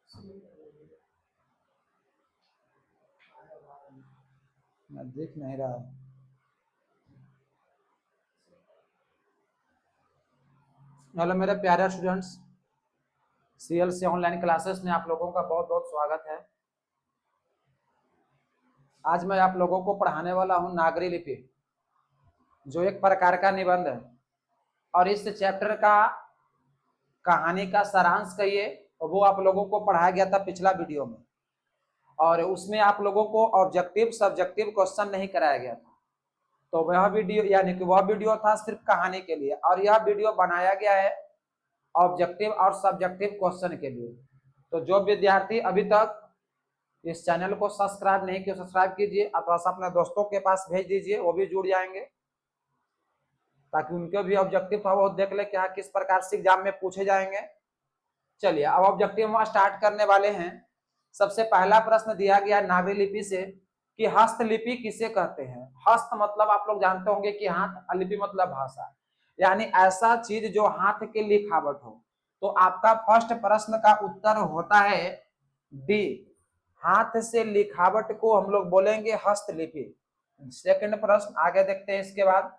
मैं देख नहीं रहा। हेलो मेरे प्यारे स्टूडेंट्स, सीएलसी ऑनलाइन क्लासेस में आप लोगों का बहुत बहुत स्वागत है। आज मैं आप लोगों को पढ़ाने वाला हूं नागरी लिपि, जो एक प्रकार का निबंध है। और इस चैप्टर का कहानी का सारांश कहिए, वो आप लोगों को पढ़ाया गया था पिछला वीडियो में, और उसमें आप लोगों को ऑब्जेक्टिव सब्जेक्टिव क्वेश्चन नहीं कराया गया था। तो वह वीडियो यानी कि वह वीडियो था सिर्फ कहानी के लिए, और यह वीडियो बनाया गया है ऑब्जेक्टिव और सब्जेक्टिव क्वेश्चन के लिए। तो जो विद्यार्थी अभी तक इस चैनल को सब्सक्राइब नहीं किया, सब्सक्राइब कीजिए, अथवा अपने दोस्तों के पास भेज दीजिए, वो भी जुड़ जाएंगे, ताकि उनके भी ऑब्जेक्टिव था वो देख ले क्या किस प्रकार से एग्जाम में पूछे जाएंगे। चलिए अब ऑब्जेक्टिव हम स्टार्ट करने वाले हैं। सबसे पहला प्रश्न दिया गया नागरी लिपि से कि हस्तलिपि किसे कहते हैं। हस्त मतलब आप लोग जानते होंगे कि हाथ, लिपि मतलब भाषा, यानी ऐसा चीज जो हाथ के लिखावट हो। तो आपका फर्स्ट प्रश्न का उत्तर होता है डी, हाथ से लिखावट को हम लोग बोलेंगे हस्तलिपि। सेकंड प्रश्न आगे देखते हैं। इसके बाद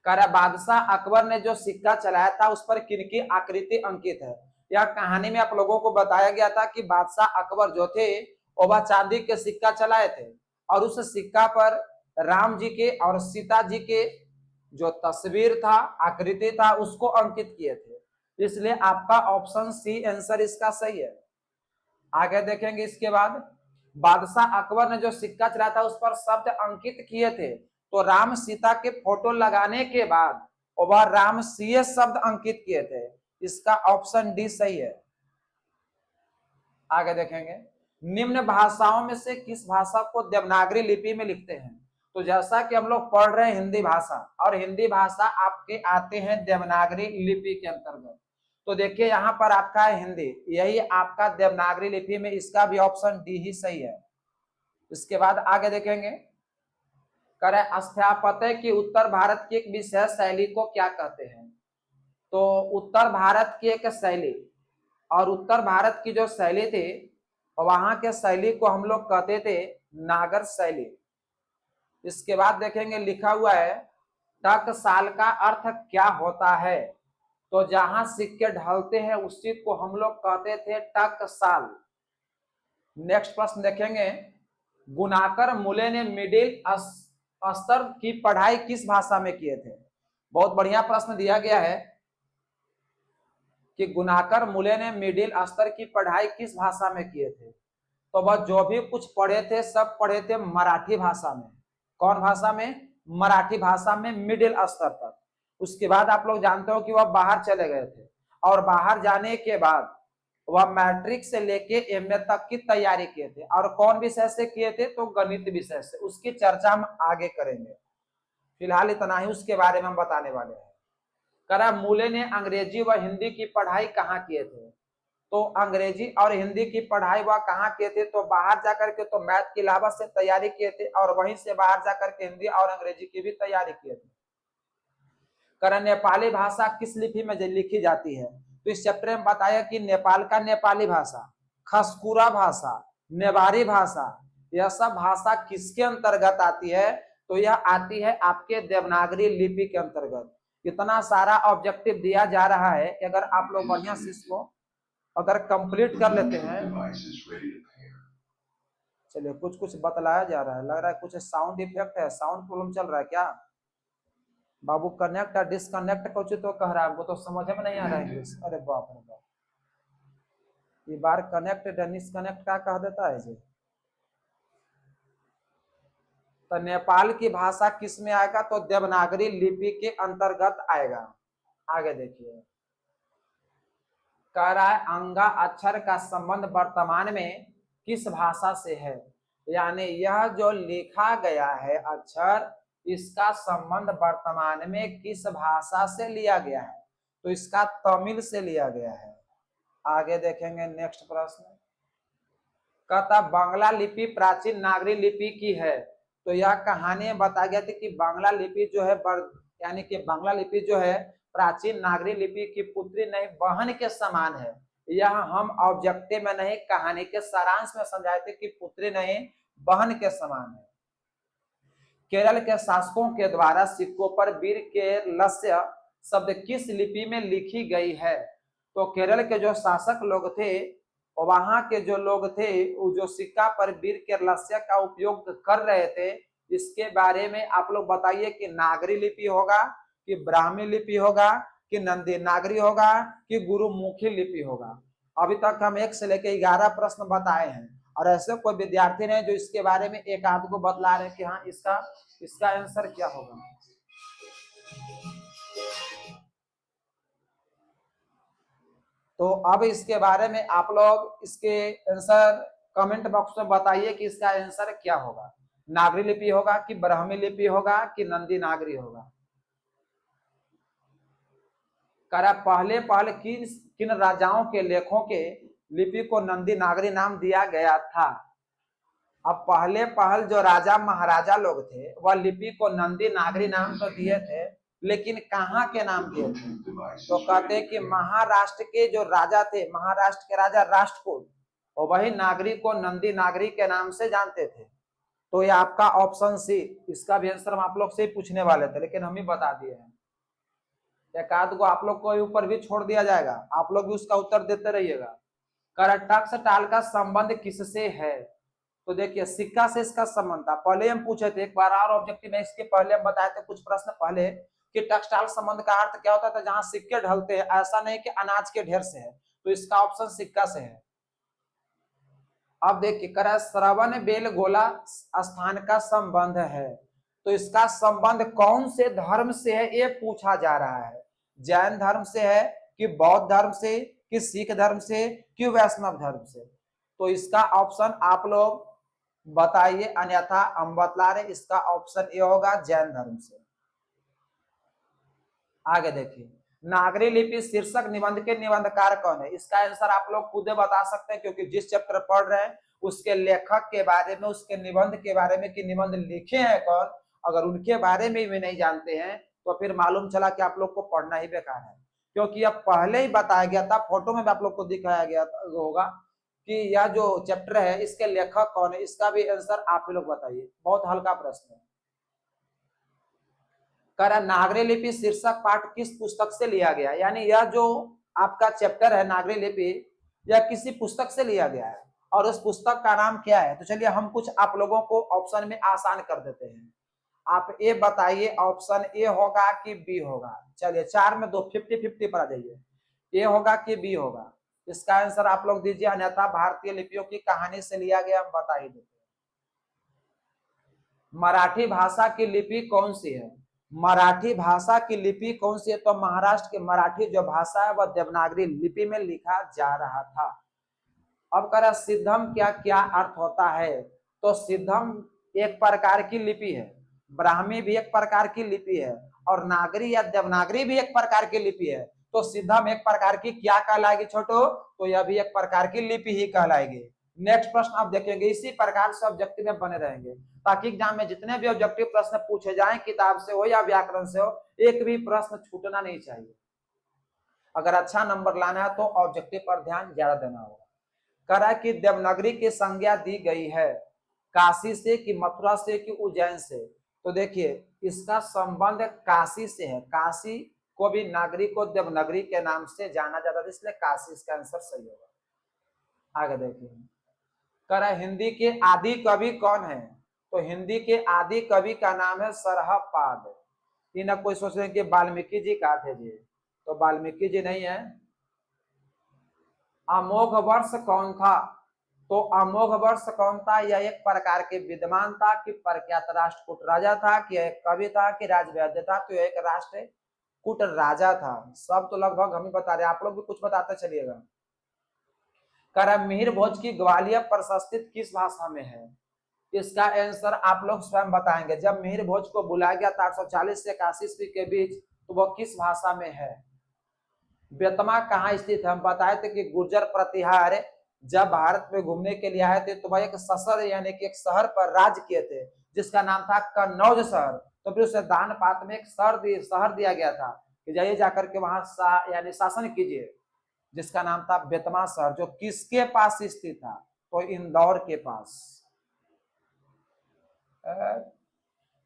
कह रहा बादशाह अकबर ने जो सिक्का चलाया था उस पर किनकी आकृति अंकित है। यह कहानी में आप लोगों को बताया गया था कि बादशाह अकबर जो थे वह चांदी के सिक्का चलाए थे, और उस सिक्का पर राम जी के और सीता जी के जो तस्वीर था, आकृति था, उसको अंकित किए थे। इसलिए आपका ऑप्शन सी आंसर इसका सही है। आगे देखेंगे। इसके बाद बादशाह अकबर ने जो सिक्का चलाया था उस पर शब्द अंकित किए थे, तो राम सीता के फोटो लगाने के बाद वह राम सीए शब्द अंकित किए थे। इसका ऑप्शन डी सही है। आगे देखेंगे। निम्न भाषाओं में से किस भाषा को देवनागरी लिपि में लिखते हैं। तो जैसा कि हम लोग पढ़ रहे हैं हिंदी भाषा, और हिंदी भाषा आपके आते हैं देवनागरी लिपि के अंतर्गत। तो देखिए यहाँ पर आपका है हिंदी, यही आपका देवनागरी लिपि में, इसका भी ऑप्शन डी ही सही है। इसके बाद आगे देखेंगे। करें स्थापत्य की उत्तर भारत की एक विशेष शैली को क्या कहते हैं। तो उत्तर भारत की एक शैली, और उत्तर भारत की जो शैली थी वहां के शैली को हम लोग कहते थे नागर शैली। इसके बाद देखेंगे लिखा हुआ है टकसाल का अर्थ क्या होता है। तो जहां सिक्के ढलते हैं उस चीज को हम लोग कहते थे टकसाल। नेक्स्ट प्रश्न देखेंगे। गुनाकर मुले ने मिडिल स्तर की पढ़ाई किस भाषा में किए थे। बहुत बढ़िया प्रश्न दिया गया है कि गुनाकर मुले ने मिडिल स्तर की पढ़ाई किस भाषा में किए थे। तो वह जो भी कुछ पढ़े थे सब पढ़े थे मराठी भाषा में। कौन भाषा में? मराठी भाषा में मिडिल स्तर तक। उसके बाद आप लोग जानते हो कि वह बाहर चले गए थे, और बाहर जाने के बाद वह मैट्रिक से लेके एमए तक की तैयारी किए थे। और कौन विषय से किए थे? तो गणित विषय से। उसकी चर्चा हम आगे करेंगे, फिलहाल इतना ही उसके बारे में हम बताने वाले हैं। करा मूले ने अंग्रेजी व हिंदी की पढ़ाई कहाँ किए थे। तो अंग्रेजी और हिंदी की पढ़ाई वह कहाँ किए थे? तो बाहर जाकर के तो मैथ के अलावा से तैयारी किए थे, और वहीं से बाहर जाकर के हिंदी और अंग्रेजी की भी तैयारी किए थे। करा नेपाली भाषा किस लिपि में लिखी जाती है। तो इस चैप्टर में बताया कि नेपाल का नेपाली भाषा, खसकुरा भाषा, नेवारी भाषा, यह सब भाषा किसके अंतर्गत आती है। तो यह आती है आपके देवनागरी लिपि के अंतर्गत। इतना सारा ऑब्जेक्टिव दिया जा रहा है कि अगर आप लोग बढ़िया से इसको अगर कंप्लीट कर लेते हैं। चलिए कुछ कुछ बतलाया जा रहा है, लग रहा है कुछ साउंड इफेक्ट है, साउंड प्रॉब्लम चल रहा है क्या। बाबू कनेक्ट और डिसकनेक्ट कुछ तो कह रहा है, वो तो समझ में नहीं आ रहा है इंग्लिश। अरे बाप रे बाप, ये बार कनेक्ट डिसकनेक्ट का कह देता है जी। तो नेपाल की भाषा किस में आएगा? तो देवनागरी लिपि के अंतर्गत आएगा। आगे देखिए। कह रहा है अंगा अक्षर का संबंध वर्तमान में किस भाषा से है। यानी यह जो लिखा गया है अक्षर, इसका संबंध वर्तमान में किस भाषा से लिया गया है। तो इसका तमिल से लिया गया है। आगे देखेंगे नेक्स्ट प्रश्न। कहता बांग्ला लिपि प्राचीन नागरी लिपि की है। तो यह कहानी में बताया गया था कि बांग्ला लिपि जो है यानी कि बांग्ला लिपि जो है प्राचीन नागरी लिपि की पुत्री नहीं बहन के समान है। यह हम ऑब्जेक्टिव में नहीं, कहानी के सारांश में समझाए थे कि पुत्री नहीं बहन के समान है। केरल के शासकों के द्वारा सिक्कों पर वीर के लस्य शब्द किस लिपि में लिखी गई है? तो केरल के जो शासक लोग थे, वहां के जो लोग थे, वो जो सिक्का पर वीर के लस्य का उपयोग कर रहे थे, इसके बारे में आप लोग बताइए कि नागरी लिपि होगा, कि ब्राह्मी लिपि होगा, कि नंदी नागरी होगा, कि गुरुमुखी लिपि होगा। अभी तक हम 1 से लेकर 11 प्रश्न बताए हैं, और ऐसे कोई विद्यार्थी नहीं जो इसके बारे में एक आध को बतला रहे कि हाँ इसका आंसर क्या होगा। तो अब इसके बारे में आप लोग इसके आंसर कमेंट बॉक्स में बताइए कि इसका आंसर क्या होगा। नागरी लिपि होगा, कि ब्राह्मी लिपि होगा, कि नंदी नागरी होगा। करा पहले किन राजाओं के लेखों के लिपि को नंदी नागरी नाम दिया गया था? अब पहल जो राजा महाराजा लोग थे वह लिपि को नंदी नागरी नाम तो दिए थे, लेकिन कहाँ के नाम दिए थे? तो कहते हैं कि महाराष्ट्र के जो राजा थे, महाराष्ट्र के राजा राष्ट्रकूट, और वही नागरी को नंदी नागरी के नाम से जानते थे। तो ये आपका ऑप्शन सी, इसका भी आंसर हम आप लोग से ही पूछने वाले थे, लेकिन हम ही बता दिए हैं। एक आध को आप लोग को ऊपर भी छोड़ दिया जाएगा, आप लोग भी उसका उत्तर देते रहिएगा। टक्स टाल का संबंध किससे है? तो देखिए सिक्का से इसका संबंध था, पहले हम पूछे थे एक बार और ऑब्जेक्टिव में, इसके पहले हम बताए थे कुछ प्रश्न पहले कि टक्सटाइल संबंध का अर्थ क्या होता था? जहां सिक्के ढलते हैं, ऐसा नहीं कि अनाज के ढेर से है। तो इसका ऑप्शन सिक्का से है। अब देखिए करा श्रवण बेलगोला स्थान का संबंध है, तो इसका संबंध कौन से धर्म से है ये पूछा जा रहा है। जैन धर्म से है, कि बौद्ध धर्म से, कि सिख धर्म से, कि वैष्णव धर्म से? तो इसका ऑप्शन आप लोग बताइए, अन्यथा हम बतला रहे, इसका ऑप्शन ये होगा जैन धर्म से। आगे देखिए नागरी लिपि शीर्षक निबंध के निबंधकार कौन है? इसका आंसर आप लोग खुद बता सकते हैं, क्योंकि जिस चैप्टर पढ़ रहे हैं उसके लेखक के बारे में, उसके निबंध के बारे में कि निबंध लिखे हैं कौन, अगर उनके बारे में भी नहीं जानते हैं तो फिर मालूम चला कि आप लोग को पढ़ना ही बेकार है। क्योंकि अब पहले ही बताया गया था, फोटो में भी आप लोग को दिखाया गया होगा कि यह जो चैप्टर है इसके लेखक कौन है। इसका भी आंसर आप ही लोग बताइए, बहुत हल्का प्रश्न है। कह नागरी लिपि शीर्षक पाठ किस पुस्तक से लिया गया? यानी यह जो आपका चैप्टर है नागरी लिपि, यह किसी पुस्तक से लिया गया है, और उस पुस्तक का नाम क्या है? तो चलिए हम कुछ आप लोगों को ऑप्शन में आसान कर देते हैं। आप ए बताइए, ऑप्शन ए होगा कि बी होगा? चलिए 4 में 2, 50-50 पर आ जाइए। ए होगा कि बी होगा? इसका आंसर आप लोग दीजिए, अन्यथा भारतीय लिपियों की कहानी से लिया गया, हम बता ही देते हैं। मराठी भाषा की लिपि कौन सी है? मराठी भाषा की लिपि कौन सी है? तो महाराष्ट्र की मराठी जो भाषा है वह देवनागरी लिपि में लिखा जा रहा था। अब कह रहा सिद्धम क्या क्या अर्थ होता है? तो सिद्धम एक प्रकार की लिपि है, ब्राह्मी भी एक प्रकार की लिपि है, और नागरी या देवनागरी भी एक प्रकार की लिपि है। तो सिद्धम एक प्रकार की क्या कहलाएगी छोटो? तो यह भी एक प्रकार की लिपि ही कहलाएगी। नेक्स्ट प्रश्न आप देखेंगे, इसी प्रकार से ऑब्जेक्टिव में बने रहेंगे, ताकि एग्जाम में जितने भी ऑब्जेक्टिव प्रश्न पूछे जाएं, किताब से हो या व्याकरण से हो, एक भी प्रश्न छूटना नहीं चाहिए। अगर अच्छा नंबर लाना है तो ऑब्जेक्टिव पर ध्यान ज्यादा देना होगा। कह रहा है कि देवनागरी की संज्ञा दी गई है काशी से, कि मथुरा से, कि उज्जैन से? तो देखिए इसका संबंध काशी से है, काशी को भी नागरी को देवनागरी के नाम से जाना जाता है, इसलिए काशी इसका आंसर सही होगा। आगे देखिए कह रहा है हिंदी के आदि कवि कौन है? तो हिंदी के आदि कवि का नाम है सरहपाद। ना कोई सोच रहे कि वाल्मीकि जी कहा थे जी, तो वाल्मीकि जी नहीं है। अमोघ वर्ष कौन था? तो अमोघ वर्ष कौन था? यह एक प्रकार के विद्वान था, कि प्रख्यात राष्ट्रकूट राजा था, कि एक कवि था, कि राजवैद्य था? तो एक राष्ट्रकूट राजा था। सब तो लगभग हम ही बता रहे, आप लोग भी कुछ बताते चलिएगा। मिहिर भोज की ग्वालियर प्रशस्ति किस भाषा में है? इसका आंसर आप लोग स्वयं बताएंगे। जब मिहिर भोज को बुलाया गया था 840 से 81 ईस्वी के बीच, तो वह किस भाषा में है? बेतमा कहाँ स्थित है? हम बताए थे कि गुर्जर प्रतिहार जब भारत में घूमने के लिए आए थे तो वह एक ससर यानी कि एक शहर पर राज किए थे, जिसका नाम था कन्नौज शहर। तो फिर उसे दान पात्र में एक शहर दिया गया था कि जाइए जाकर के वहां यानी शासन कीजिए। जिसका नाम था बेतमा शहर, जो किसके पास स्थित था? तो इंदौर के पास।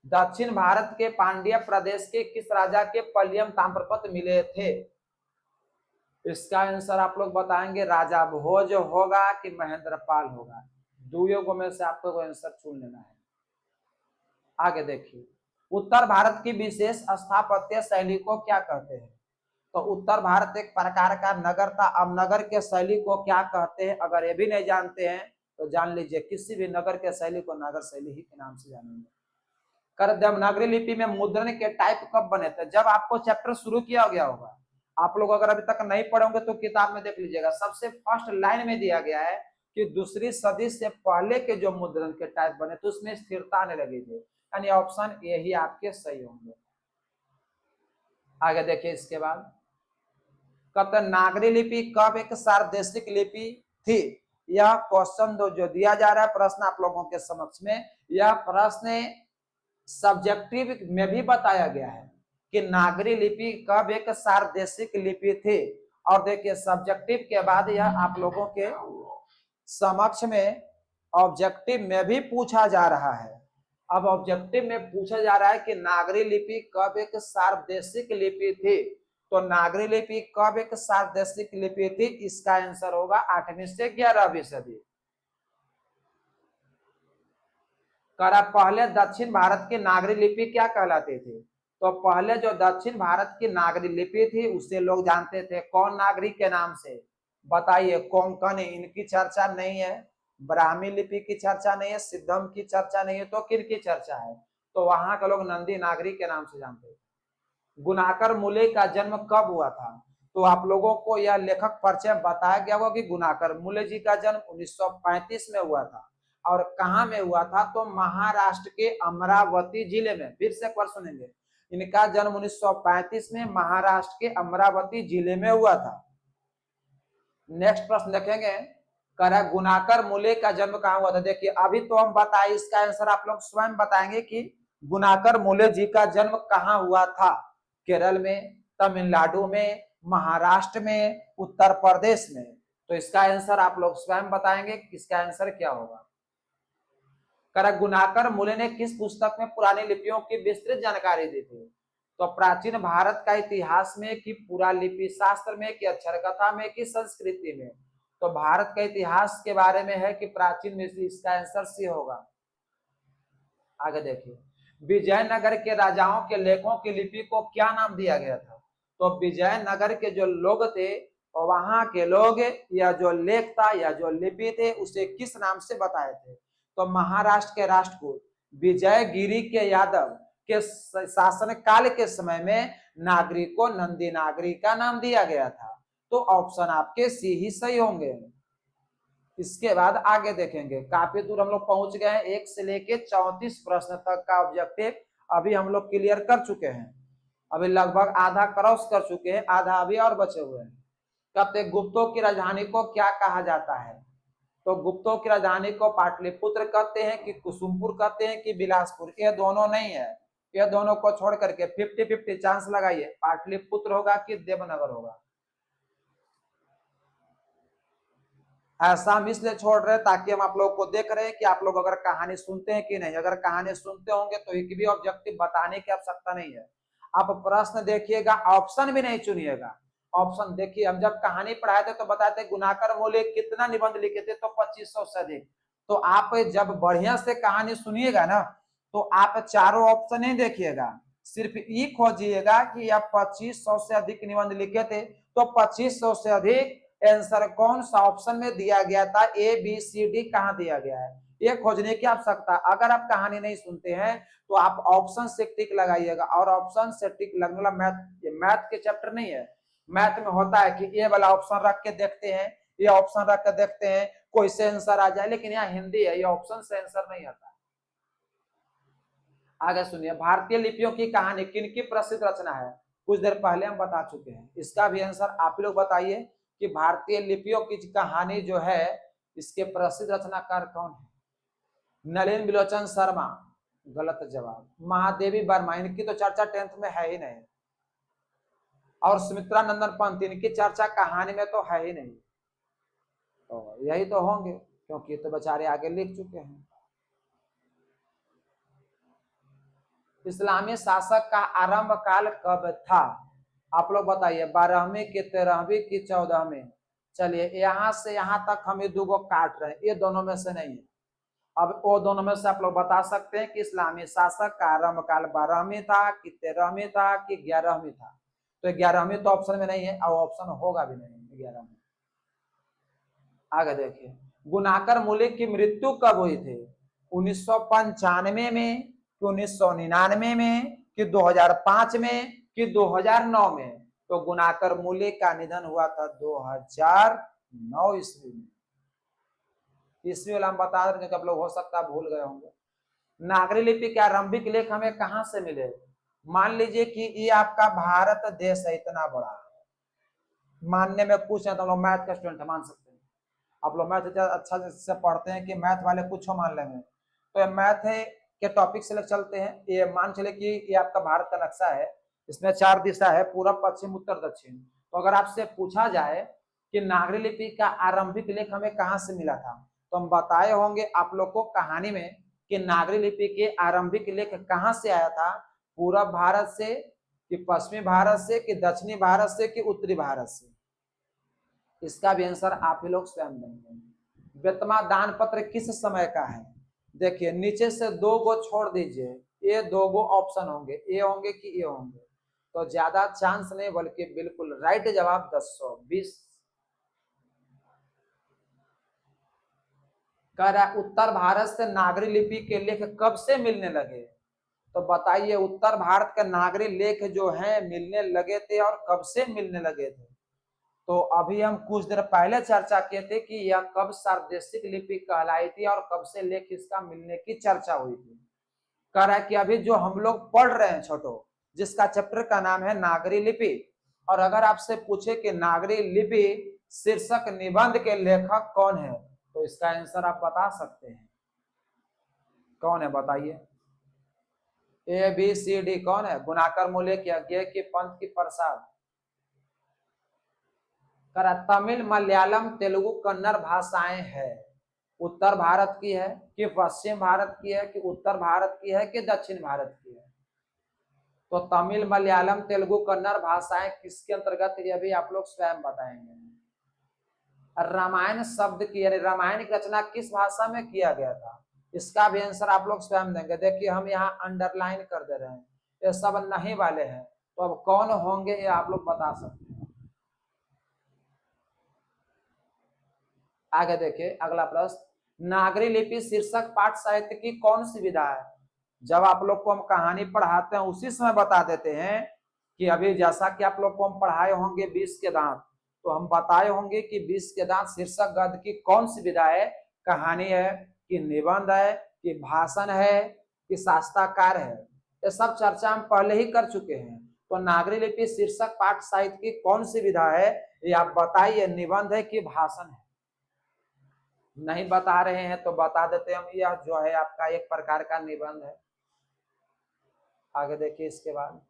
दक्षिण भारत के पांड्य प्रदेश के किस राजा के पल्लियम ताम्रपत्र मिले थे? इसका आंसर आप लोग बताएंगे राजा भोज होगा कि महेंद्रपाल होगा। दुयों में से आपको आंसर चुन लेना है। आगे देखिए, उत्तर भारत की विशेष स्थापत्य शैली को क्या कहते हैं? तो उत्तर भारत एक प्रकार का नगर था। अब नगर के शैली को क्या कहते हैं, अगर ये भी नहीं जानते हैं तो जान लीजिए, किसी भी नगर के शैली को नगर शैली ही के नाम से जानेंगे। कर देवनागरी लिपि में मुद्रण के टाइप कब बने थे? जब आपको चैप्टर शुरू किया गया होगा। आप लोग अगर अभी तक नहीं पढ़ोगे तो किताब में देख लीजिएगा, सबसे फर्स्ट लाइन में दिया गया है कि दूसरी सदी से पहले के जो मुद्रण के टाइप बने तो उसमें स्थिरता आने लगी थी, यानी ऑप्शन यही आपके सही होंगे। आगे देखिए, इसके बाद कहते नागरी लिपि कब एक सार्वदेशिक लिपि थी? यह क्वेश्चन जो दिया जा रहा है प्रश्न आप लोगों के समक्ष में, यह प्रश्न सब्जेक्टिव में भी बताया गया है कि नागरी लिपि कब एक सार्वदेशिक लिपि थी। और देखिए, सब्जेक्टिव के बाद यह आप लोगों के समक्ष में ऑब्जेक्टिव में भी पूछा जा रहा है। अब ऑब्जेक्टिव में पूछा जा रहा है कि नागरी लिपि कब एक सार्वदेशिक लिपि थी? तो नागरी लिपि कब एक सार्वदेशिक लिपि थी? इसका आंसर होगा 8वीं से 11वीं सदी। करा पहले दक्षिण भारत की नागरी लिपि क्या कहलाती थी? तो पहले जो दक्षिण भारत की नागरी लिपि थी उसे लोग जानते थे कौन नागरी के नाम से? बताइए। कोंकणी, इनकी चर्चा नहीं है। ब्राह्मी लिपि की चर्चा नहीं है। सिद्धम की चर्चा नहीं है। तो किन की चर्चा है? तो वहां के लोग नंदी नागरी के नाम से जानते थे। गुनाकर मूले का जन्म कब हुआ था? तो आप लोगों को यह लेखक परिचय बताया गया होगा कि गुनाकर मूले जी का जन्म 1935 में हुआ था। और कहां में हुआ था? तो महाराष्ट्र के अमरावती जिले में। फिर से एक बार सुनेंगे, इनका जन्म 1935 में महाराष्ट्र के अमरावती जिले में हुआ था। नेक्स्ट प्रश्न देखेंगे, कह गुनाकर मूले का जन्म कहां हुआ था? देखिए, अभी तो हम बताए, इसका आंसर आप लोग स्वयं बताएंगे कि गुनाकर मूले जी का जन्म कहां हुआ था। केरल में, तमिलनाडु में, महाराष्ट्र में, उत्तर प्रदेश में। तो इसका आंसर आप लोग स्वयं बताएंगे कि इसका आंसर क्या होगा। कर गुनाकर मूले ने किस पुस्तक में पुरानी लिपियों की विस्तृत जानकारी दी थी? तो प्राचीन भारत का इतिहास में, कि पूरा लिपि शास्त्र में, कि अक्षर कथा में, कि संस्कृति में? तो भारत का इतिहास के बारे में है कि प्राचीन में, इसका आंसर सी होगा। आगे देखिए, विजयनगर के राजाओं के लेखों की लिपि को क्या नाम दिया गया था? तो विजयनगर के जो लोग थे, वहां के लोग, या जो लेख था या जो लिपि थे, उसे किस नाम से बताए थे? तो महाराष्ट्र के राष्ट्रकूट विजयगिरी के यादव के शासन काल के समय में नागरी को नंदी नागरी का नाम दिया गया था। तो ऑप्शन आपके सी ही सही होंगे। इसके बाद आगे देखेंगे, काफी दूर हम लोग पहुंच गए हैं। 1 से लेके 34 प्रश्न तक का ऑब्जेक्टिव अभी हम लोग क्लियर कर चुके हैं। अभी लगभग आधा क्रॉस कर चुके हैं, आधा अभी और बचे हुए हैं। कहते गुप्तों की राजधानी को क्या कहा जाता है? तो गुप्तों की राजधानी को पाटलिपुत्र कहते हैं, कि कुसुमपुर कहते हैं, कि बिलासपुर? ये दोनों नहीं है। ये दोनों को छोड़ करके 50-50 चांस लगाइए, पाटलिपुत्र होगा कि देवनगर होगा। ऐसा हम इसलिए छोड़ रहे हैं ताकि हम आप लोगों को देख रहे हैं कि आप लोग अगर कहानी सुनते हैं कि नहीं। अगर कहानी सुनते होंगे तो एक भी ऑब्जेक्टिव बताने की आवश्यकता नहीं है। आप प्रश्न देखिएगा, ऑप्शन भी नहीं चुनिएगा। ऑप्शन देखिए, हम जब कहानी पढ़ाए थे तो बताए थे गुनाकर मूले कितना निबंध लिखे थे? तो 2500 से अधिक। तो आप जब बढ़िया से कहानी सुनिएगा ना, तो आप चारों ऑप्शन ही देखिएगा, सिर्फ ये खोजिएगा कि आप 2500 से अधिक निबंध लिखे थे। तो 2500 से अधिक आंसर कौन सा ऑप्शन में दिया गया था? ए बी सी डी कहां दिया गया है, ये खोजने की आवश्यकता। अगर आप कहानी नहीं सुनते हैं तो आप ऑप्शन से टिक लगाइएगा। और ऑप्शन से टिक लगने वाला मैथ के चैप्टर नहीं है। मैथ में होता है कि ये वाला ऑप्शन रख के देखते हैं, ये ऑप्शन रख के देखते हैं, कोई से आंसर आ जाए। लेकिन यहाँ हिंदी है, ये ऑप्शन से आंसर नहीं आता। आगे सुनिए, भारतीय लिपियों की कहानी किनकी प्रसिद्ध रचना है? कुछ देर पहले हम बता चुके हैं। इसका भी आंसर आप लोग बताइए कि भारतीय लिपियों की कहानी जो है, इसके प्रसिद्ध रचनाकार कौन है? नलिन बिलोचन शर्मा, गलत जवाब। महादेवी वर्मा, इनकी तो चर्चा 10th में है ही नहीं। और सुमित्रा नंदन पंत, इनकी चर्चा कहानी में तो है ही नहीं, तो यही तो होंगे, क्योंकि तो बेचारे आगे लिख चुके हैं। इस्लामी शासक का आरंभ काल कब था? आप लोग बताइए, 12वीं की, 13वीं की, 14वीं? चलिए यहां से यहां तक हम ये दो काट रहे हैं, ये दोनों में से नहीं है। अब वो दोनों में से आप लोग बता सकते हैं कि इस्लामी शासक का आरंभ काल 12वीं था कि 13वीं था कि 11वीं था? तो 11वीं तो ऑप्शन में नहीं है, और ऑप्शन होगा भी नहीं 11वीं। आगे देखिए, गुनाकर मुलिक की मृत्यु कब हुई थी? 1995 में कि 1999 में कि 2005 में कि 2009 में? तो गुनाकर मुलिक का निधन हुआ था 2009 ईस्वी में। ईस्वी वाला हम बता रहे हैं, आप लोग हो सकता है भूल गए होंगे। नागरी लिपि के आरंभिक लेख हमें कहां से मिले? मान लीजिए कि ये आपका भारत देश है, इतना बड़ा, मानने में कुछ है, तो लोग मैथ का स्टूडेंट मान सकते हैं, आप लोग मैथ अच्छा से पढ़ते हैं कि मैथ वाले कुछ हो मान लेंगे। तो मैथ है के टॉपिक से चलते हैं। ये मान चले कि ये आपका भारत का नक्शा है, इसमें 4 दिशा है, पूरब, पश्चिम, उत्तर, दक्षिण। तो अगर आपसे पूछा जाए कि नागरी लिपि का आरंभिक लेख हमें कहां से मिला था, तो हम बताए होंगे आप लोग को कहानी में कि नागरी लिपि के आरंभिक लेख कहां से आया था, पूरब भारत से कि पश्चिमी भारत से कि दक्षिणी भारत से कि उत्तरी भारत से? इसका भी आंसर आप ही लोग स्वयं देंगे। वेतमा दान पत्र किस समय का है? देखिए नीचे से 2 गो छोड़ दीजिए, ये 2 गो ऑप्शन होंगे, ए होंगे कि ए होंगे? तो ज्यादा चांस नहीं, बल्कि बिल्कुल राइट जवाब 1020। कह रहा उत्तर भारत से नागरी लिपि के लेख कब से मिलने लगे? तो बताइए, उत्तर भारत के नागरी लेख जो हैं मिलने लगे थे और कब से मिलने लगे थे? तो अभी हम कुछ देर पहले चर्चा किए थे कि यह कब सार्वदेशिक लिपि कहलाई थी और कब से लेख इसका मिलने की चर्चा हुई थी। कह रहा है कि अभी जो हम लोग पढ़ रहे हैं छोटो, जिसका चैप्टर का नाम है नागरी लिपि, और अगर आपसे पूछे कि नागरी लिपि शीर्षक निबंध के लेखक कौन है, तो इसका आंसर आप बता सकते हैं। कौन है बताइए? ए बी सी डी कौन है? गुनाकर मुलिक, यज्ञ की, पंत की, प्रसाद? करा तमिल, मलयालम, तेलुगु, कन्नड़ भाषाएं है। उत्तर भारत की है कि पश्चिम भारत की है कि उत्तर भारत की है कि दक्षिण भारत की है? तो तमिल, मलयालम, तेलुगु, कन्नड़ भाषाएं किसके अंतर्गत, ये भी आप लोग स्वयं बताएंगे। रामायण शब्द की यानी रामायण की रचना किस भाषा में किया गया था? इसका भी आंसर आप लोग स्वयं देंगे। देखिए हम यहाँ अंडरलाइन कर दे रहे हैं, ये सब नहीं वाले हैं, तो अब कौन होंगे ये आप लोग बता सकते हैं। आगे देखिए अगला प्रश्न, नागरी लिपि शीर्षक पाठ साहित्य की कौन सी विधा है? जब आप लोग को हम कहानी पढ़ाते हैं उसी समय बता देते हैं कि अभी जैसा कि आप लोग को हम पढ़ाए होंगे 20 के दांत, तो हम बताए होंगे कि 20 के दांत शीर्षक गद्य की कौन सी विधा है? कहानी है कि निबंध है कि भाषण है कि शास्त्राकार है? ये सब चर्चा हम पहले ही कर चुके हैं। तो नागरी लिपि शीर्षक पाठ साहित्य की कौन सी विधा है, ये आप बताइए, निबंध है कि भाषण है? नहीं बता रहे हैं तो बता देते हम, यह जो है आपका एक प्रकार का निबंध है। आगे देखिए इसके बाद,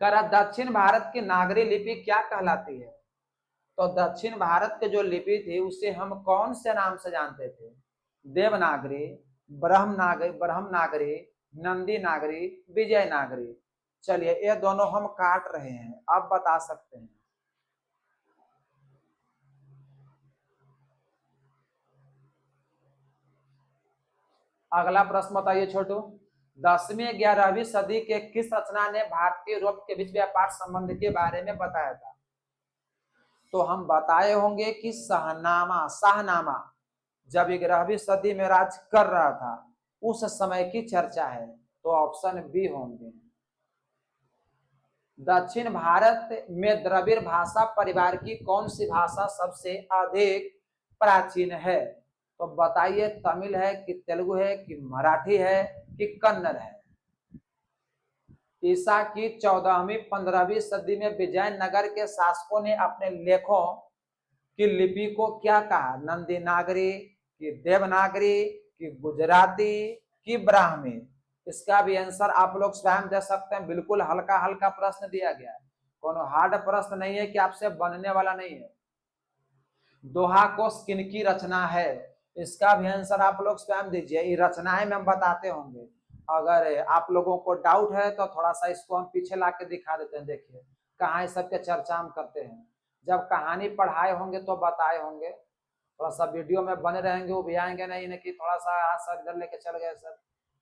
करा दक्षिण भारत की नागरी लिपि क्या कहलाती है? तो दक्षिण भारत के जो लिपि थी उसे हम कौन से नाम से जानते थे? देवनागरी, ब्रह्मनागरी, नंदी नागरी, विजय नागरी? चलिए ये दोनों हम काट रहे हैं, आप बता सकते हैं। अगला प्रश्न बताइए छोटू, 10वीं 11वीं सदी के किस रचना ने भारतीय यूरोप के बीच व्यापार संबंध के बारे में बताया था? तो हम बताए होंगे कि शाहनामा जब 11वीं सदी में राज कर रहा था उस समय की चर्चा है, तो ऑप्शन बी होंगे। दक्षिण भारत में द्रविड़ भाषा परिवार की कौन सी भाषा सबसे अधिक प्राचीन है? तो बताइए, तमिल है कि तेलुगु है कि मराठी है कि कन्नड़ है? ईसा की 14वीं 15वीं सदी में विजयनगर के शासकों ने अपने लेखों की लिपि को क्या कहा? नंदी नागरी कि देवनागरी कि गुजराती कि ब्राह्मी? इसका भी आंसर आप लोग स्वयं दे सकते हैं। बिल्कुल हल्का हल्का प्रश्न दिया गया है, कोनो हार्ड प्रश्न नहीं है कि आपसे बनने वाला नहीं है। दोहा कोश किनकी रचना है, इसका भी आंसर आप लोग स्वयं दीजिए। ये रचनाएं में हम बताते होंगे, अगर आप लोगों को डाउट है तो थोड़ा सा इसको हम पीछे ला के दिखा देते हैं। देखिए कहाँ इस सबके चर्चा हम करते हैं, जब कहानी पढ़ाए होंगे तो बताए होंगे। थोड़ा सा वीडियो में बने रहेंगे, वो भी आएंगे नहीं कि थोड़ा सा हाथ सर इधर लेके चल गए सर।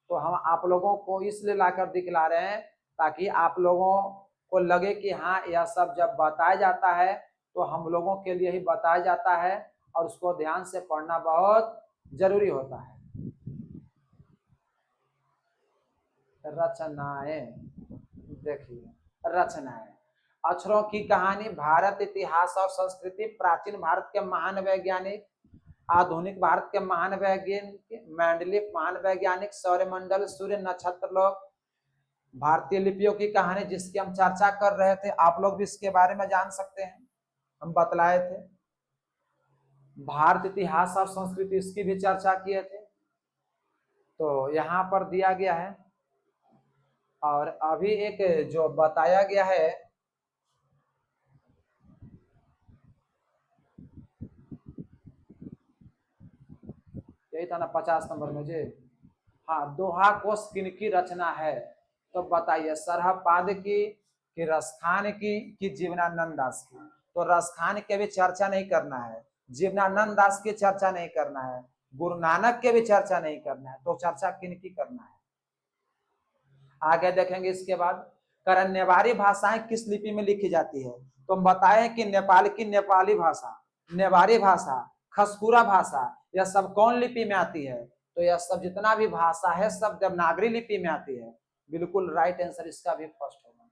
तो हम आप लोगों को इसलिए लाकर दिखला रहे हैं ताकि आप लोगों को लगे कि हाँ यह सब जब बताया जाता है तो हम लोगों के लिए ही बताया जाता है और उसको ध्यान से पढ़ना बहुत जरूरी होता है। रचनाएं, देखिए रचनाएं, अक्षरों की कहानी, भारत इतिहास और संस्कृति, प्राचीन भारत के महान वैज्ञानिक, आधुनिक भारत के महान वैज्ञानिक, मैंडलीफ महान वैज्ञानिक, सौरमंडल, सूर्य, नक्षत्र लोग, भारतीय लिपियों की कहानी जिसकी हम चर्चा कर रहे थे, आप लोग भी इसके बारे में जान सकते हैं, हम बतलाए थे। भारत इतिहास और संस्कृति इसकी भी चर्चा किए थे, तो यहाँ पर दिया गया है। और अभी एक जो बताया गया है, यही था ना 50 नंबर में जी। हाँ, दोहा कोश किनकी रचना है, तो बताइए सरहपाद की, कि रसखान की, कि जीवनानंद दास की। तो रसखान के भी चर्चा नहीं करना है, जीवनानंद दास की चर्चा नहीं करना है, गुरु नानक के भी चर्चा नहीं करना है, तो चर्चा किनकी करना है। आगे देखेंगे इसके बाद, करण नेवारी भाषाएं किस लिपि में लिखी जाती है, तो हम बताए कि नेपाल की नेपाली भाषा, नेवारी भाषा, खसकुरा भाषा, यह सब कौन लिपि में आती है, तो यह सब जितना भी भाषा है सब देवनागरी लिपि में आती है। बिल्कुल राइट आंसर इसका भी फर्स्ट होगा।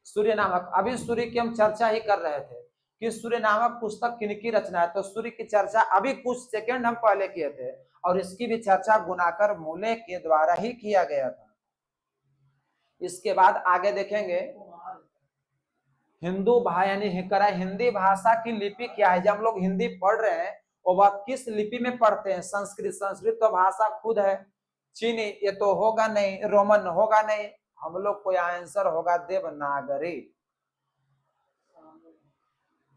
सूर्य नामक, अभी सूर्य की हम चर्चा ही कर रहे थे कि सूर्य नामक पुस्तक किनकी रचना है, तो सूर्य की चर्चा अभी कुछ सेकंड हम पहले किए थे, और इसकी भी चर्चा गुणाकर मूले के द्वारा ही किया गया था। इसके बाद आगे देखेंगे, हिंदू भाई यानी हिंदी भाषा की लिपि क्या है। जब हम लोग हिंदी पढ़ रहे हैं और वह किस लिपि में पढ़ते हैं, संस्कृत, संस्कृत तो भाषा खुद है, चीनी ये तो होगा नहीं, रोमन होगा नहीं, हम लोग को आंसर होगा देवनागरी।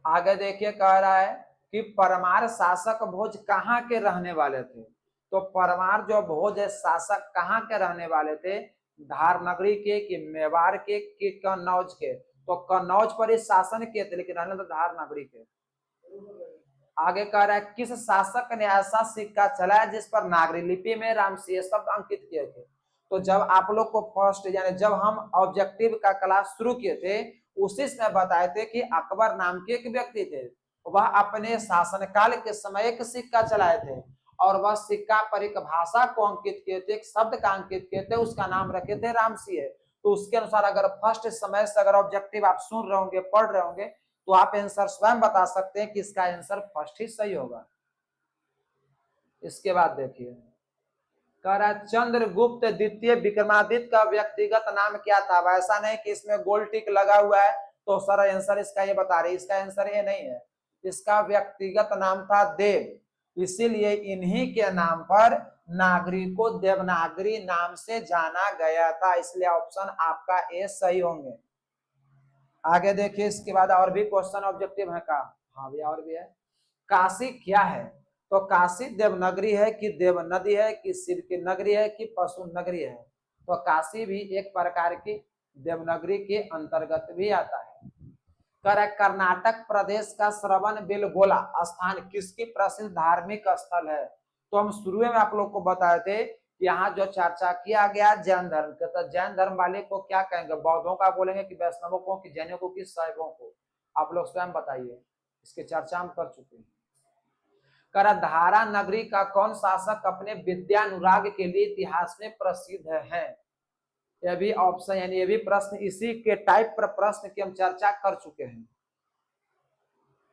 आगे देखिए कह रहा है कि परमार शासक भोज कहाँ के रहने वाले थे, तो परमार जो भोज है शासक कहाँ के रहने वाले थे, धार नगरी के, कि मेवाड़ के, कि कन्नौज के, तो कन्नौज पर ही शासन किए थे, लेकिन रहने तो धार नगरी के। आगे कह रहा है किस शासक ने ऐसा सिक्का चलाया जिस पर नागरी लिपि में रामसिंह शब्द अंकित किए थे, तो जब आप लोग को फर्स्ट यानी जब हम ऑब्जेक्टिव का क्लास शुरू किए थे उसी में बताए थे कि अकबर नाम के एक व्यक्ति थे, वह अपने शासनकाल के समय एक सिक्का चलाए थे और वह सिक्का पर एक भाषा को अंकित किए थे, एक शब्द का अंकित किए थे, उसका नाम रखे थे रामसिंह। तो उसके अनुसार अगर फर्स्ट समय से अगर ऑब्जेक्टिव आप सुन रहे होंगे, पढ़ रहे होंगे, तो आप आंसर स्वयं बता सकते हैं कि इसका आंसर फर्स्ट ही सही होगा। इसके बाद देखिए कह रहा है चंद्रगुप्त द्वितीय विक्रमादित्य का व्यक्तिगत नाम क्या था। वैसा नहीं कि इसमें गोल टिक लगा हुआ है तो सर आंसर इसका ये बता रहे, इसका आंसर ये नहीं है, इसका व्यक्तिगत नाम था देव, इसीलिए इन्हीं के नाम पर नागरी को देवनागरी नाम से जाना गया था, इसलिए ऑप्शन आपका ए सही होंगे। आगे देखिए इसके बाद और भी क्वेश्चन ऑब्जेक्टिव है का, हाँ भैया और भी है। काशी क्या है, तो काशी देवनगरी है कि देव नदी है कि शिव की नगरी है कि पशु नगरी है, तो काशी भी एक प्रकार की देवनगरी के अंतर्गत भी आता है। कर्नाटक प्रदेश का श्रवण बेलगोला स्थान किसकी प्रसिद्ध धार्मिक स्थल है, तो हम शुरू में आप लोग को बताए थे यहाँ जो चर्चा किया गया जैन धर्म के, तो जैन धर्म वाले को क्या कहेंगे, बौद्धों का बोलेंगे कि वैष्णवों को, कि जैनों को, कि शैवों को, आप लोग स्वयं बताइए, इसकी चर्चा हम कर चुके हैं। धारा नगरी का कौन शासक अपने विद्यानुराग के लिए इतिहास में प्रसिद्ध है, यह भी ऑप्शन यानी ये भी प्रश्न इसी के टाइप पर प्रश्न की हम चर्चा कर चुके हैं।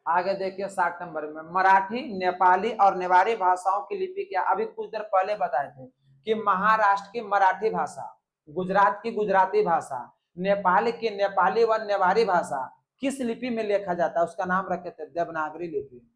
आगे देखिए 60 नंबर में, मराठी, नेपाली और नेवारी भाषाओं की लिपि क्या, अभी कुछ देर पहले बताए थे कि महाराष्ट्र की मराठी भाषा, गुजरात की गुजराती भाषा, नेपाल की नेपाली व नेवारी भाषा किस लिपि में लिखा जाता है, उसका नाम रखे थे देवनागरी लिपि।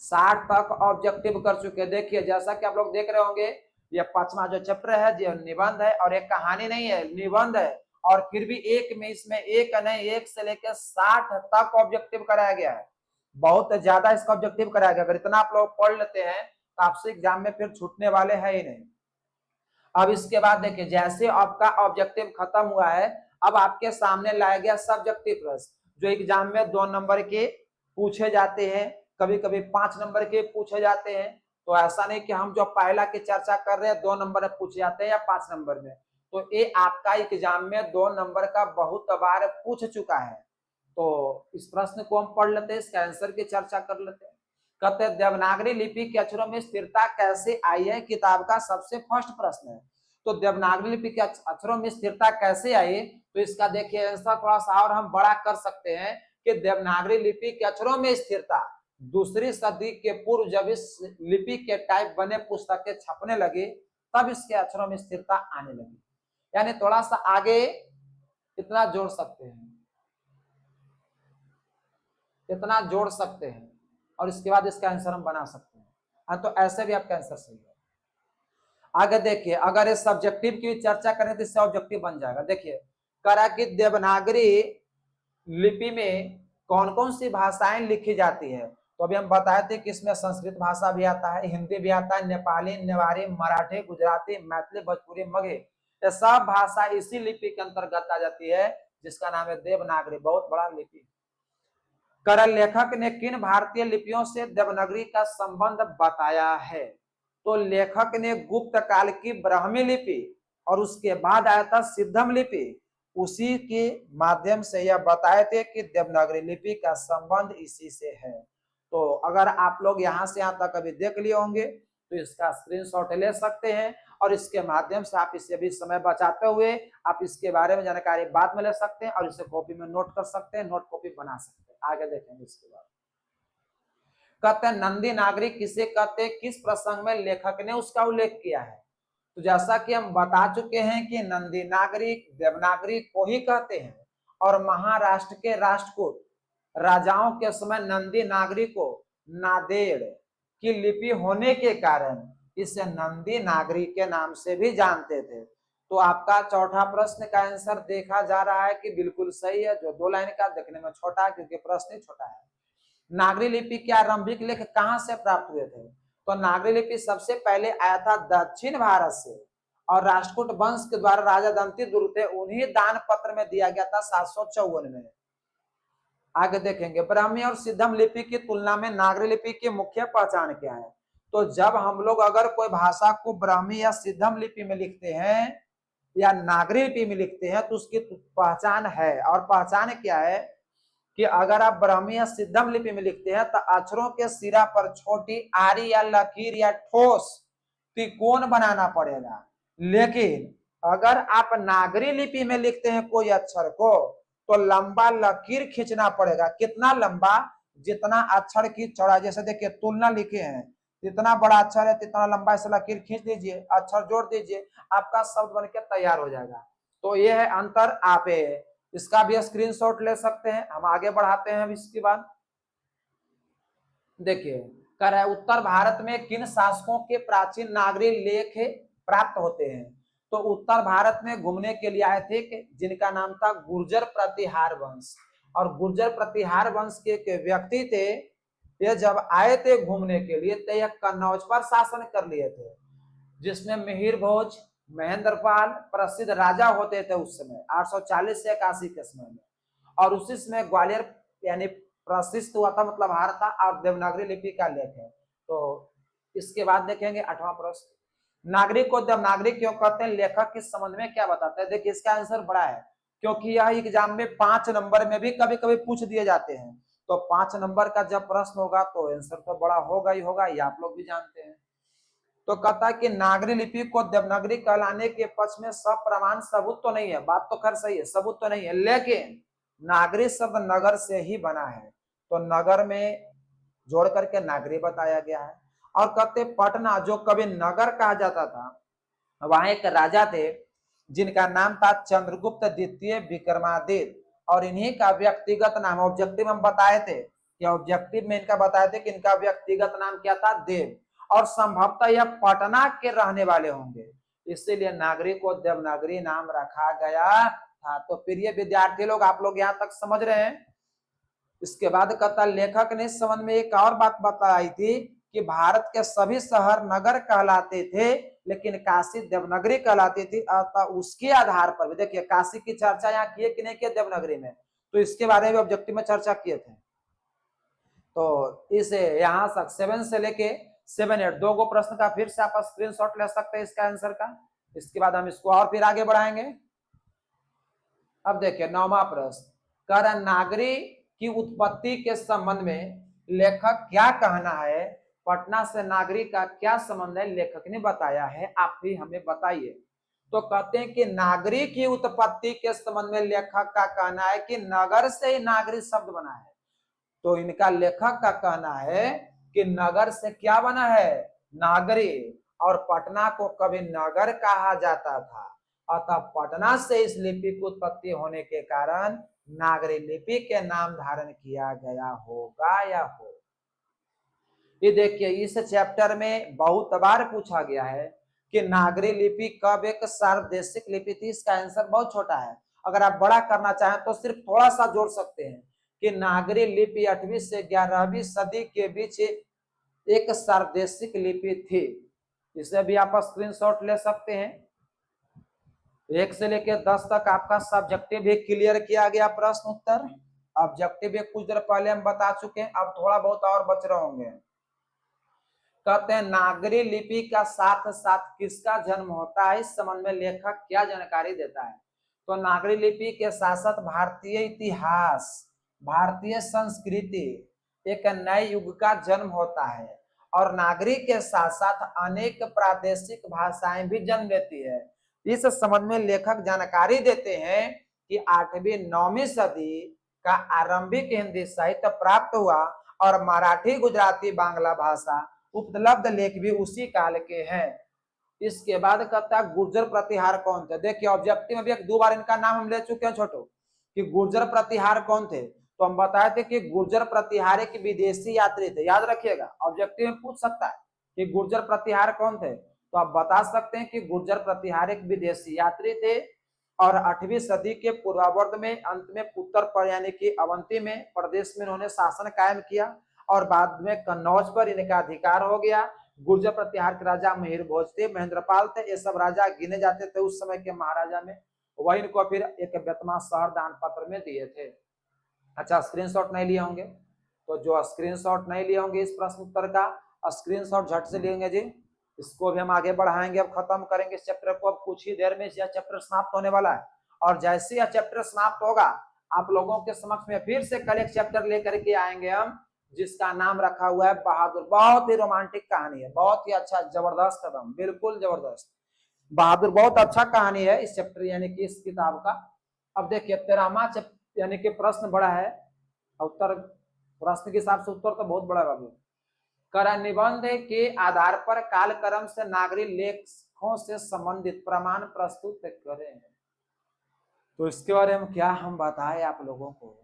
60 तक ऑब्जेक्टिव कर चुके। देखिए जैसा कि आप लोग देख रहे होंगे ये पांचवा जो चैप्टर है जो निबंध है, और एक कहानी नहीं है, निबंध है, और फिर भी एक में इसमें एक नहीं 1 से लेकर 60 तक ऑब्जेक्टिव कराया गया है। बहुत ज्यादा इसका ऑब्जेक्टिव कराया गया। अगर इतना आप लोग पढ़ लेते हैं तो आपसे एग्जाम में फिर छूटने वाले हैं ही नहीं। अब इसके बाद देखिए, जैसे आपका ऑब्जेक्टिव खत्म हुआ है, अब आपके सामने लाया गया सब्जेक्टिव प्रश्न जो एग्जाम में 2 नंबर के पूछे जाते हैं, कभी कभी 5 नंबर के पूछे जाते हैं। तो ऐसा नहीं कि हम जो पहला की चर्चा कर रहे हैं 2 नंबर में पूछे जाते हैं या 5 नंबर में, तो ये आपका एग्जाम में 2 नंबर का बहुत बार पूछ चुका है। तो इस प्रश्न को हम पढ़ लेते हैं, इसके आंसर की चर्चा कर लेते हैं। कहते हैं देवनागरी लिपि के अक्षरों में स्थिरता कैसे आई है, किताब का सबसे फर्स्ट प्रश्न है। तो देवनागरी लिपि के अक्षरों में स्थिरता कैसे आई, तो इसका देखिए आंसर थोड़ा सा और हम बड़ा कर सकते हैं कि देवनागरी लिपि के अक्षरों में स्थिरता 2री सदी के पूर्व जब इस लिपि के टाइप बने पुस्तकें छपने लगी तब इसके अक्षरों में स्थिरता आने लगी। यानी थोड़ा सा आगे इतना जोड़ सकते हैं, इतना जोड़ सकते हैं, और इसके बाद इसका आंसर हम बना सकते हैं। हाँ, तो ऐसे भी आपका आंसर सही है। आगे देखिए, अगर इस सब्जेक्टिव की चर्चा करें तो इससे ऑब्जेक्टिव बन जाएगा। देखिए करा कि देवनागरी लिपि में कौन कौन सी भाषाएं लिखी जाती है। तो अभी हम बताए थे कि इसमें संस्कृत भाषा भी आता है, हिंदी भी आता है, नेपाली, नेवारी, मराठी, गुजराती, मैथिली, भोजपुरी, मगही, ये सब भाषा इसी लिपि के अंतर्गत आ जाती है जिसका नाम है देवनागरी। बहुत बड़ा लिपि। कर लेखक ने किन भारतीय लिपियों से देवनागरी का संबंध बताया है। तो लेखक ने गुप्त काल की ब्राह्मी लिपि और उसके बाद आया था सिद्धम लिपि, उसी के माध्यम से यह बताए थे कि देवनागरी लिपि का संबंध इसी से है। तो अगर आप लोग यहाँ से यहाँ तक अभी देख लिए होंगे तो इसका स्क्रीनशॉट ले सकते हैं, और इसके माध्यम से आप इससे भी समय बचाते हुए आप इसके बारे में जानकारी बाद में ले सकते हैं और इसे कॉपी में नोट कर सकते हैं, नोट कॉपी बना सकते हैं। आगे देखेंगे इसके बाद। कहते हैं नंदी नागरी किसे कहते हैं, किस प्रसंग में लेखक ने उसका उल्लेख किया है। तो जैसा कि हम बता चुके हैं कि नंदी नागरिक देवनागरी को ही कहते हैं, और महाराष्ट्र के राष्ट्रकूट राजाओं के समय नंदी नागरी को नादेड़ की लिपि होने के कारण इसे नंदी नागरी के नाम से भी जानते थे। तो आपका चौथा प्रश्न का आंसर देखा जा रहा है कि बिल्कुल सही है, जो 2 लाइन का देखने में छोटा है क्योंकि प्रश्न ही छोटा है। नागरी लिपि के आरंभिक लेख कहां से प्राप्त हुए थे। तो नागरी लिपि सबसे पहले आया था दक्षिण भारत से, और राष्ट्रकूट वंश के द्वारा राजा दंती दुर्ग थे, उन्हीं दान पत्र में दिया गया था 754 में। आगे देखेंगे ब्राह्मी और सिद्धम लिपि की तुलना में नागरी लिपि की मुख्य पहचान क्या है। तो जब हम लोग अगर कोई भाषा को ब्राह्मी या सिद्धम लिपि में लिखते हैं या नागरी लिपि में लिखते हैं तो उसकी पहचान है, और पहचान क्या है कि अगर आप ब्राह्मी या सिद्धम लिपि में लिखते हैं तो अक्षरों के सिरा पर छोटी आरी या लकीर या ठोस त्रिकोण बनाना पड़ेगा। लेकिन अगर आप नागरी लिपि में लिखते हैं कोई अक्षर को तो लंबा लकीर खींचना पड़ेगा। कितना लंबा, जितना अक्षर की चौड़ाई। जैसे देखिए तुलना लिखे हैं, जितना बड़ा अक्षर है तितना लंबा से लकीर खींच दीजिए, अक्षर जोड़ दीजिए, आपका शब्द बनकर तैयार हो जाएगा। तो ये है अंतर। आप इसका भी स्क्रीनशॉट ले सकते हैं। हम आगे बढ़ाते हैं इसके बाद। देखिए कह रहा है उत्तर भारत में किन शासकों के प्राचीन नागरी लेख प्राप्त होते हैं। तो उत्तर भारत में घूमने के लिए आए थे जिनका नाम था गुर्जर प्रतिहार वंश, और गुर्जर प्रतिहार वंश के व्यक्ति थे। ये जब आए थे घूमने के लिए तो यह कन्नौज पर शासन कर लिए थे, जिसमें मिहिर भोज महेंद्रपाल प्रसिद्ध राजा होते थे उस समय 840 से 81 के समय में, और उसी समय ग्वालियर यानी प्रशिष्ट हुआ था, मतलब हार था, और देवनागरी लिपि का लेख है। तो इसके बाद देखेंगे 8वां प्रश्न, नागरिक को देवनागरी क्यों कहते हैं, लेखक किस संबंध में क्या बताते हैं। देखिए इसका आंसर बड़ा है क्योंकि यह एग्जाम में 5 नंबर में भी कभी कभी पूछ दिए जाते हैं। तो 5 नंबर का जब प्रश्न होगा तो आंसर तो बड़ा होगा ही होगा, ये आप लोग भी जानते हैं। तो कहता है कि नागरी लिपि को देवनागरी कहलाने के पक्ष में सब प्रमाण सबूत तो नहीं है। बात तो खैर सही है, सबूत तो नहीं है, लेकिन नागरी शब्द नगर से ही बना है, तो नगर में जोड़ करके नागरी बताया गया है। और कहते पटना जो कभी नगर कहा जाता था, वहां एक राजा थे जिनका नाम था चंद्रगुप्त द्वितीय विक्रमादित्य, और इन्हीं का व्यक्तिगत नाम, ऑब्जेक्टिव हम बताए थे कि ऑब्जेक्टिव में इनका बताए थे कि इनका व्यक्तिगत नाम क्या था, देव, और संभवतः यह पटना के रहने वाले होंगे, इसीलिए नागरी को देवनागरी नाम रखा गया था। तो प्रिय विद्यार्थी लोग, आप लोग यहाँ तक समझ रहे हैं। इसके बाद कहता लेखक ने इस संबंध में एक और बात बताई थी कि भारत के सभी शहर नगर कहलाते थे, लेकिन काशी देवनगरी कहलाती थी। अतः उसके आधार पर देखिए, काशी की चर्चा यहाँ किए कि नहीं किए देवनगरी में, तो इसके बारे में ऑब्जेक्टिव में चर्चा किए थे। तो इसे यहाँ तक 7 से लेके 7, 8 दो गो प्रश्न का फिर से आप स्क्रीनशॉट ले सकते हैं इसका आंसर का। इसके बाद हम इसको और फिर आगे बढ़ाएंगे। अब देखिए 9वां प्रश्न, कर नागरी की उत्पत्ति के संबंध में लेखक क्या कहना है? पटना से नागरी का क्या संबंध है, लेखक ने बताया है, आप भी हमें बताइए। तो कहते हैं कि नागरी की उत्पत्ति के संबंध में लेखक का कहना है कि नगर से ही नागरी शब्द बना है। तो इनका लेखक का कहना है कि नगर से क्या बना है? नागरी। और पटना को कभी नगर कहा जाता था, अतः पटना से इस लिपि की उत्पत्ति होने के कारण नागरी लिपि के नाम धारण किया गया होगा या हो। ये देखिए, इस चैप्टर में बहुत बार पूछा गया है कि नागरी लिपि कब एक सार्वदेशिक लिपि थी। इसका आंसर बहुत छोटा है, अगर आप बड़ा करना चाहें तो सिर्फ थोड़ा सा जोड़ सकते हैं कि नागरी लिपि 8वीं से 11वीं सदी के बीच एक सार्वदेशिक लिपि थी। इसे भी आप स्क्रीनशॉट ले सकते हैं। 1 से लेकर 10 तक आपका सब्जेक्टिव भी क्लियर किया गया प्रश्न उत्तर। ऑब्जेक्टिव कुछ देर पहले हम बता चुके हैं, अब थोड़ा बहुत और बच रहे होंगे। कहते हैं नागरी लिपि का साथ साथ किसका जन्म होता है, इस संबंध में लेखक क्या जानकारी देता है? तो नागरी लिपि के साथ साथ भारतीय इतिहास, भारतीय संस्कृति, एक नए युग का जन्म होता है। और नागरी के साथ साथ अनेक प्रादेशिक भाषाएं भी जन्म लेती है। इस संबंध में लेखक जानकारी देते हैं कि 8वीं 9वीं सदी का आरंभिक हिंदी साहित्य प्राप्त हुआ और मराठी, गुजराती, बांग्ला भाषा उपलब्ध लेख भी उसी काल के हैं। इसके बाद कहता है गुर्जर प्रतिहार कौन थे? देखिए ऑब्जेक्टिव में भी 2 बार इनका नाम हम ले चुके हैं छोटो, कि गुर्जर प्रतिहार कौन थे। तो हम बताए थे कि गुर्जर प्रतिहार एक विदेशी यात्री थे, याद रखिएगा, ऑब्जेक्टिव में पूछ सकता है कि गुर्जर प्रतिहार कौन थे, तो आप बता सकते हैं कि गुर्जर प्रतिहार एक विदेशी यात्री थे और 8वीं सदी के पूर्वार्ध में अंत में उत्तर पर यानी कि अवंती में प्रदेश में उन्होंने शासन कायम किया और बाद में कन्नौज पर इनका अधिकार हो गया। गुर्जर प्रतिहार के राजा मिहिर भोज थे, महेंद्रपाल थे, ये सब राजा गिने जाते थे उस समय के महाराजा में। वही इनको फिर एक बेतमा शहर दान पत्र में दिए थे। अच्छा, स्क्रीनशॉट नहीं लिए होंगे, तो जो स्क्रीनशॉट नहीं लिए होंगे इस प्रश्न उत्तर का स्क्रीनशॉट झट से लेंगे जी। इसको भी हम आगे बढ़ाएंगे, अब खत्म करेंगे इस चैप्टर को। अब कुछ ही देर में यह चैप्टर समाप्त होने वाला है और जैसे यह चैप्टर समाप्त होगा आप लोगों के समक्ष में फिर से कल एक चैप्टर लेकर के आएंगे हम, जिसका नाम रखा हुआ है बहादुर। बहुत ही रोमांटिक कहानी है, बहुत ही अच्छा, जबरदस्त कदम, बिल्कुल जबरदस्त। बहादुर बहुत अच्छा कहानी है इस चैप्टर यानी कि इस किताब का। अब देखिए 13वां यानी कि प्रश्न बड़ा है, उत्तर प्रश्न के हिसाब से उत्तर तो बहुत बड़ा बाबू। कर निबंध के आधार पर कालक्रम से नागरी लेखों से संबंधित प्रमाण प्रस्तुत करें। तो इसके बारे में क्या हम बताएं आप लोगों को,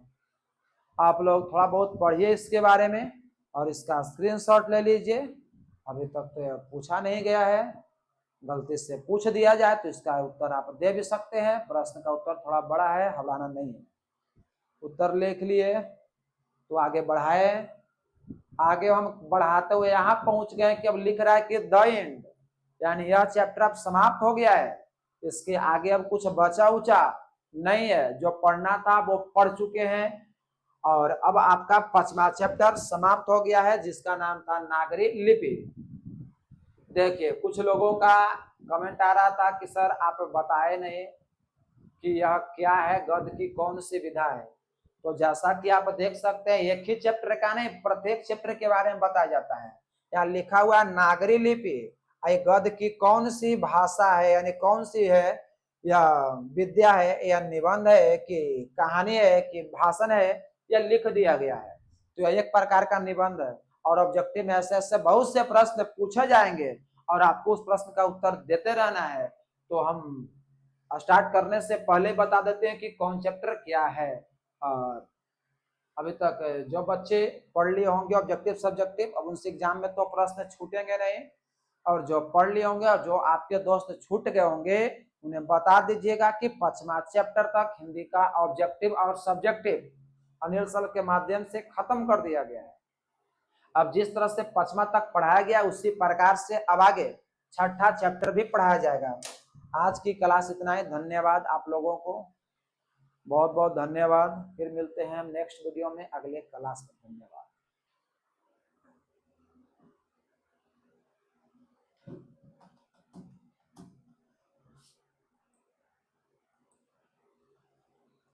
आप लोग थोड़ा बहुत पढ़िए इसके बारे में और इसका स्क्रीनशॉट ले लीजिए। अभी तक तो पूछा नहीं गया है, गलती से पूछ दिया जाए तो इसका उत्तर आप दे भी सकते हैं। प्रश्न का उत्तर थोड़ा बड़ा है, हवाना नहीं है। उत्तर लिख लिए तो आगे बढ़ाए। आगे हम बढ़ाते हुए यहाँ पहुंच गए कि अब लिख रहा है कि द एंड, यानी यह चैप्टर अब समाप्त हो गया है। इसके आगे अब कुछ बचा उचा नहीं है, जो पढ़ना था वो पढ़ चुके हैं और अब आपका 5वां चैप्टर समाप्त हो गया है जिसका नाम था नागरी लिपि। देखिए कुछ लोगों का कमेंट आ रहा था कि सर आप बताए नहीं कि यह क्या है, गद्य की कौन सी विधा है। तो जैसा कि आप देख सकते हैं एक ही चैप्टर का नहीं, प्रत्येक चैप्टर के बारे में बताया जाता है। यहाँ लिखा हुआ नागरी लिपि, गद्य की कौन सी भाषा है यानी कौन सी है, या विद्या है या निबंध है कि कहानी है कि भाषण है, यह लिख दिया गया है। तो यह एक प्रकार का निबंध है और ऑब्जेक्टिव में ऐसे ऐसे बहुत से प्रश्न पूछे जाएंगे और आपको उस प्रश्न का उत्तर देते रहना है। तो हम स्टार्ट करने से पहले बता देते हैं कि कौन चैप्टर क्या है। और अभी तक जो बच्चे पढ़ लिए होंगे ऑब्जेक्टिव सब्जेक्टिव, अब उनसे एग्जाम में तो प्रश्न छूटेंगे नहीं, और जो पढ़ लिए होंगे और जो आपके दोस्त छूट गए होंगे उन्हें बता दीजिएगा कि 5वां चैप्टर तक हिंदी का ऑब्जेक्टिव और सब्जेक्टिव अनिल सर के माध्यम से खत्म कर दिया गया है। अब जिस तरह से 5वां तक पढ़ाया गया उसी प्रकार से अब आगे 6ठा चैप्टर भी पढ़ाया जाएगा। आज की क्लास इतना ही। धन्यवाद आप लोगों को, बहुत बहुत धन्यवाद। फिर मिलते हैं हम नेक्स्ट वीडियो में अगले क्लास में। धन्यवाद।